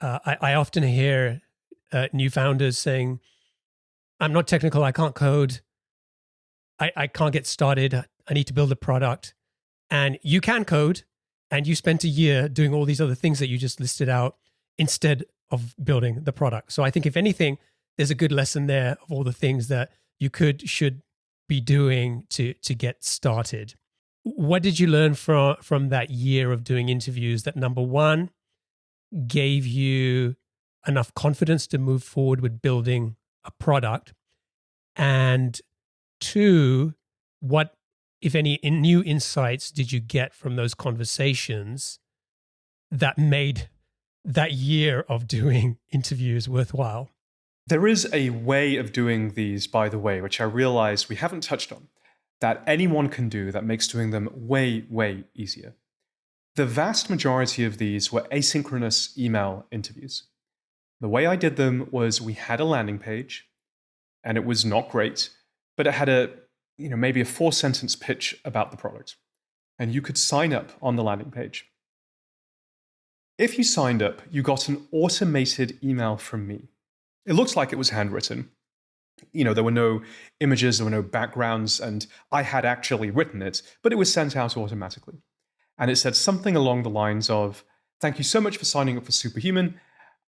I often hear new founders saying, I'm not technical, I can't code, I can't get started, I need to build a product. And you can code, and you spent a year doing all these other things that you just listed out instead of building the product. So I think if anything, there's a good lesson there of all the things that you should be doing to get started. What did you learn from that year of doing interviews that, number one, gave you enough confidence to move forward with building a product? And two, what, if any, new insights did you get from those conversations that made that year of doing interviews worthwhile? There is a way of doing these, by the way, which I realize we haven't touched on, that anyone can do that makes doing them way, way easier. The vast majority of these were asynchronous email interviews. The way I did them was we had a landing page, and it was not great, but it had maybe a 4-sentence pitch about the product. And you could sign up on the landing page. If you signed up, you got an automated email from me. It looked like it was handwritten. There were no images, there were no backgrounds, and I had actually written it, but it was sent out automatically. And it said something along the lines of, "Thank you so much for signing up for Superhuman.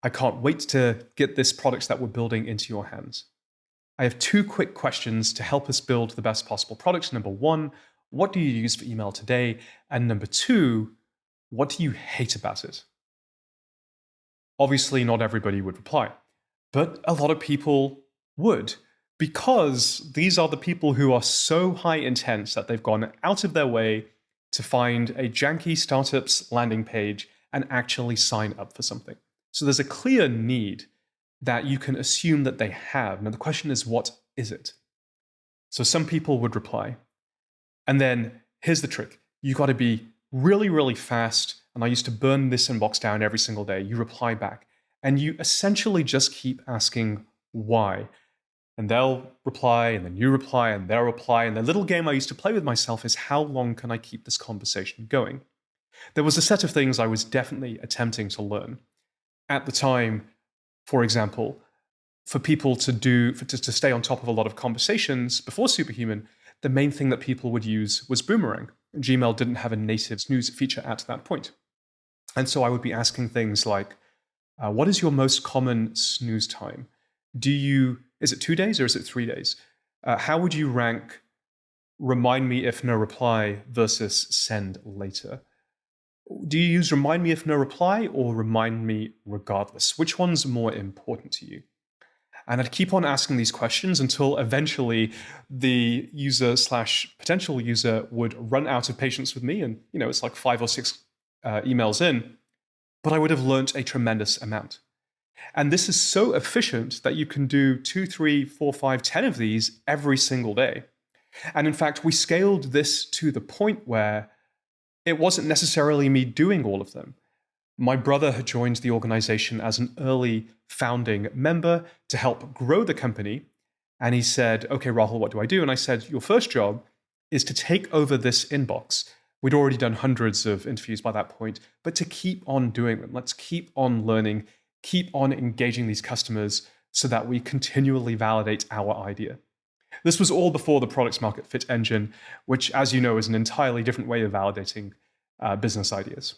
I can't wait to get this product that we're building into your hands. I have 2 quick questions to help us build the best possible product. Number 1, what do you use for email today? And number 2, what do you hate about it?" Obviously, not everybody would reply, but a lot of people would, because these are the people who are so high intent that they've gone out of their way to find a janky startup's landing page and actually sign up for something. So there's a clear need that you can assume that they have. Now the question is, what is it? So some people would reply. And then here's the trick. You got to be really, really fast. And I used to burn this inbox down every single day. You reply back. And you essentially just keep asking why. And they'll reply, and then you reply, and they'll reply. And the little game I used to play with myself is, how long can I keep this conversation going? There was a set of things I was definitely attempting to learn. At the time, for example, for people to stay on top of a lot of conversations before Superhuman, the main thing that people would use was Boomerang. Gmail didn't have a native snooze feature at that point. And so I would be asking things like, what is your most common snooze time? Is it 2 days or is it 3 days? How would you rank remind me if no reply versus send later? Do you use remind me if no reply or remind me regardless? Which one's more important to you? And I'd keep on asking these questions until eventually the user/potential user would run out of patience with me. And, it's like 5 or 6 emails in, but I would have learned a tremendous amount. And this is so efficient that you can do 2, 3, 4, 5, 10 of these every single day. And in fact, we scaled this to the point where it wasn't necessarily me doing all of them. My brother had joined the organization as an early founding member to help grow the company. And he said, "Okay, Rahul, what do I do?" And I said, "Your first job is to take over this inbox." We'd already done hundreds of interviews by that point, but to keep on doing them. Let's keep on learning, keep on engaging these customers so that we continually validate our idea. This was all before the product market fit engine, which, as you know, is an entirely different way of validating business ideas.